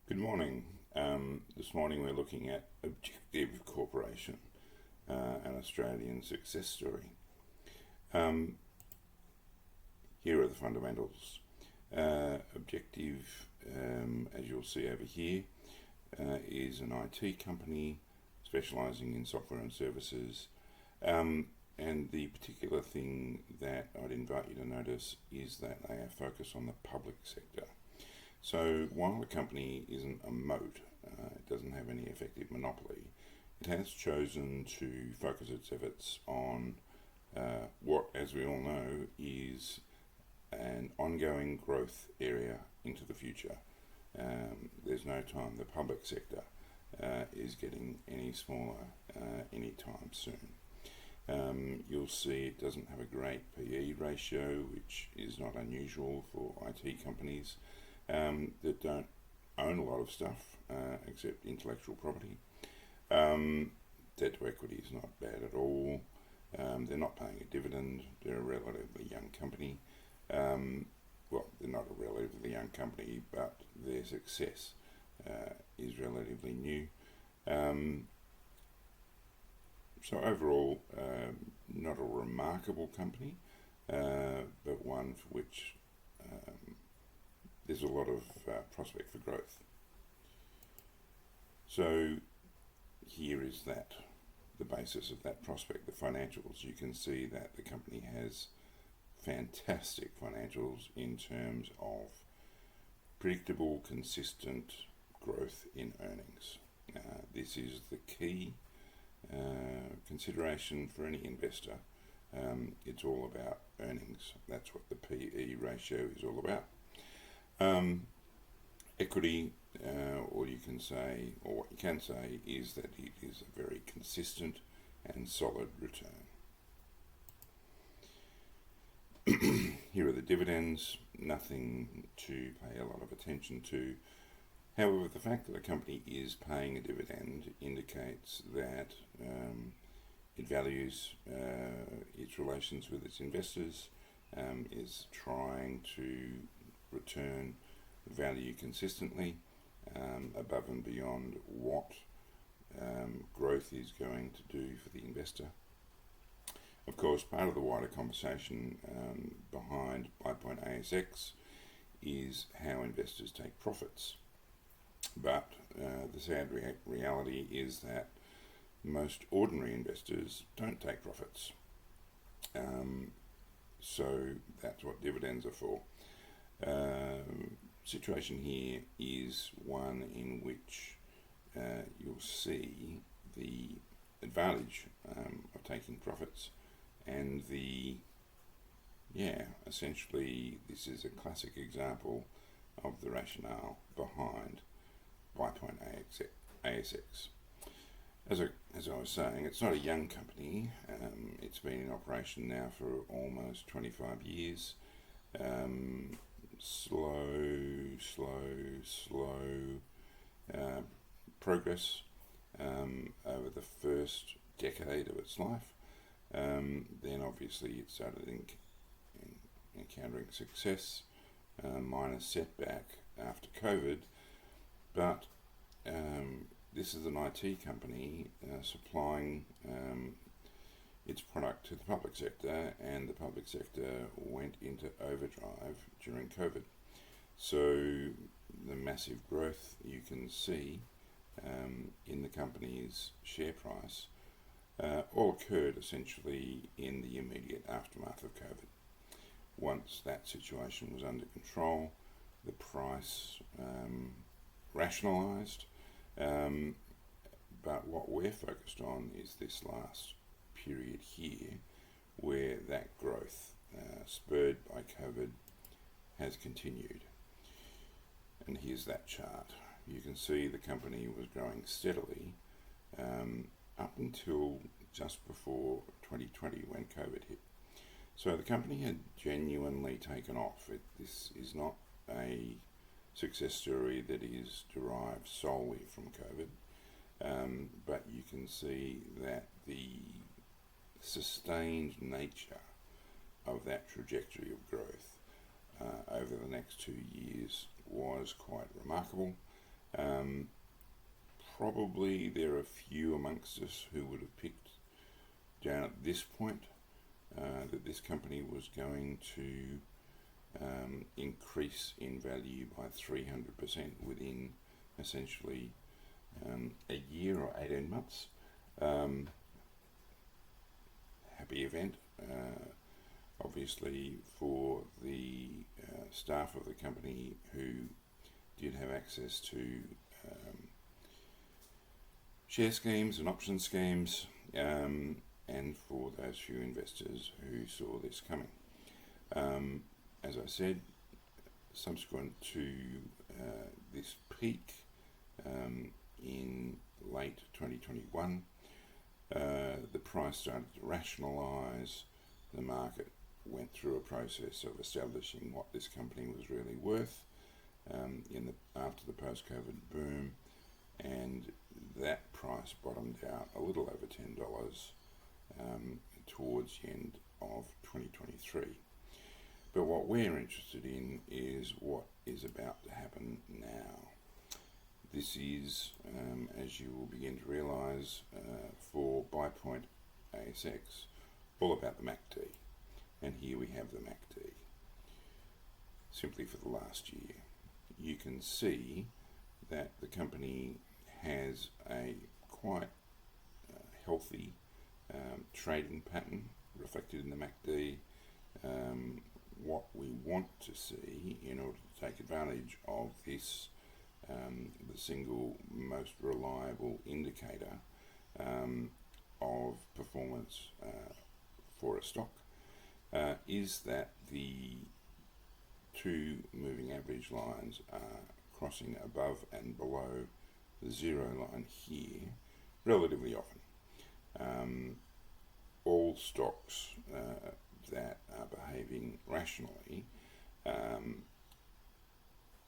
Good morning. This morning we're looking at Objective Corporation, an Australian success story. Here are the fundamentals. Objective, as you'll see over here, is an IT company specialising in software and services. And the particular thing that I'd invite you to notice is that they are focused on the public sector. So while the company isn't a moat, it doesn't have any effective monopoly, it has chosen to focus its efforts on what, as we all know, is an ongoing growth area into the future. There's no time the public sector is getting any smaller anytime soon. You'll see it doesn't have a great PE ratio, which is not unusual for IT companies that don't own a lot of stuff except intellectual property. Debt to equity is not bad at all. They're not paying a dividend. They're a relatively young company. Well, they're not a relatively young company, but their success is relatively new. So overall, not a remarkable company, but one for which there's a lot of prospect for growth. So here is the basis of that prospect, the financials. You can see that the company has fantastic financials in terms of predictable, consistent growth in earnings. This is the key consideration for any investor. It's all about earnings. That's what the PE ratio is all about. Equity, what you can say is that it is a very consistent and solid return. Here are the dividends, nothing to pay a lot of attention to. However, the fact that a company is paying a dividend indicates that it values its relations with its investors, is trying to return value consistently above and beyond what growth is going to do for the investor. Of course, part of the wider conversation behind BuyPointASX is how investors take profits. But the sad reality is that most ordinary investors don't take profits. So that's what dividends are for. Situation here is one in which you'll see the advantage of taking profits, and essentially this is a classic example of the rationale behind BuyPointASX. As I was saying, it's not a young company. It's been in operation now for almost 25 years. Slow progress over the first decade of its life. Then obviously it started encountering success, minor setback after COVID, but this is an IT company supplying its product to the public sector, and the public sector went into overdrive during COVID. So the massive growth you can see in the company's share price all occurred essentially in the immediate aftermath of COVID. Once that situation was under control, the price rationalised, but what we're focused on is this last period here, where that growth spurred by COVID has continued. And here's that chart. You can see the company was growing steadily up until just before 2020 when COVID hit. So the company had genuinely taken off. This is not a success story that is derived solely from COVID, but you can see that the sustained nature of that trajectory of growth over the next 2 years was quite remarkable. Probably there are a few amongst us who would have picked down at this point that this company was going to increase in value by 300% within essentially a year or 18 months. Happy event, obviously, for the staff of the company who did have access to share schemes and option schemes, and for those few investors who saw this coming. As I said, subsequent to this peak in late 2021, the price started to rationalise. The market went through a process of establishing what this company was really worth after the post-COVID boom, and that price bottomed out a little over $10 towards the end of 2023. But what we're interested in is what is about to happen now. This is, as you will begin to realise, for BuyPointASX, all about the MACD. And here we have the MACD, simply for the last year. You can see that the company has a quite healthy trading pattern reflected in the MACD. What we want to see in order to take advantage of this, the single most reliable indicator of performance for a stock, is that the two moving average lines are crossing above and below the zero line here relatively often. All stocks that are behaving rationally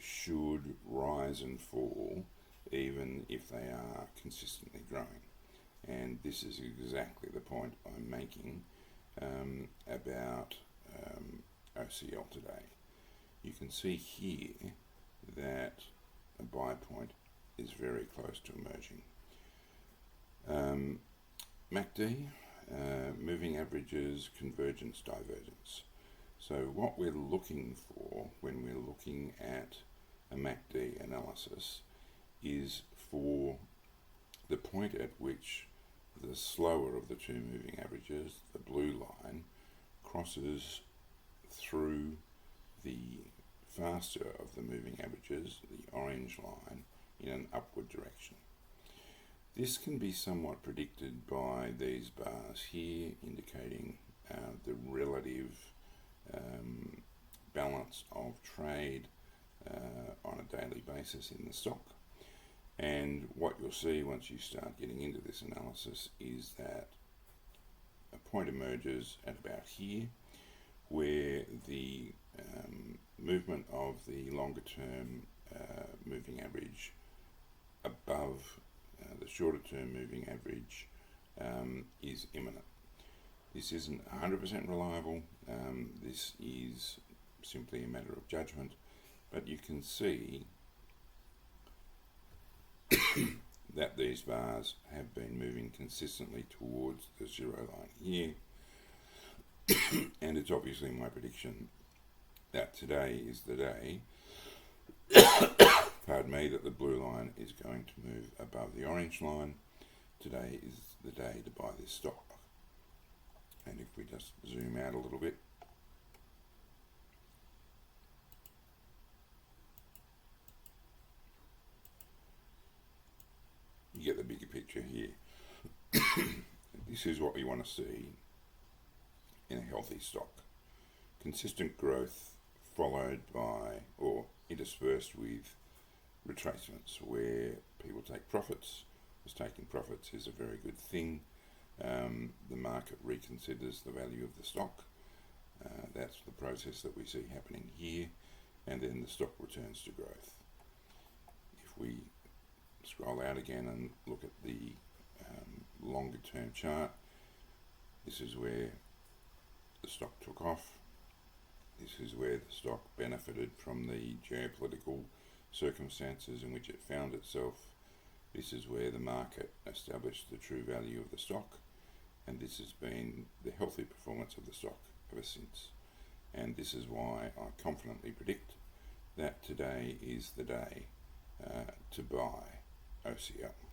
should rise and fall even if they are consistently growing. And this is exactly the point I'm making about OCL today. You can see here that a buy point is very close to emerging. MACD, moving averages, convergence, divergence. So what we're looking for when we're looking at a MACD analysis is for the point at which the slower of the two moving averages, the blue line, crosses through the faster of the moving averages, the orange line, in an upward direction. This can be somewhat predicted by these bars here indicating the relative balance of trade on a daily basis in the stock. And what you'll see once you start getting into this analysis is that a point emerges at about here, where the movement of the longer term moving average above the shorter term moving average is imminent. This isn't 100% reliable, this is simply a matter of judgment, but you can see that these bars have been moving consistently towards the zero line here, and it's obviously my prediction that today is the day pardon me, that the blue line is going to move above the orange line. Today is the day to buy this stock. And if we just zoom out a little bit, you get the bigger picture here. This is what we want to see in a healthy stock. Consistent growth followed by, or interspersed with, retracements where people take profits, because taking profits is a very good thing. The market reconsiders the value of the stock. That's the process that we see happening here, and then the stock returns to growth. If we scroll out again and look at the longer term chart, this is where the stock took off. This is where the stock benefited from the geopolitical circumstances in which it found itself. This is where the market established the true value of the stock, and this has been the healthy performance of the stock ever since. And this is why I confidently predict that today is the day to buy OCL.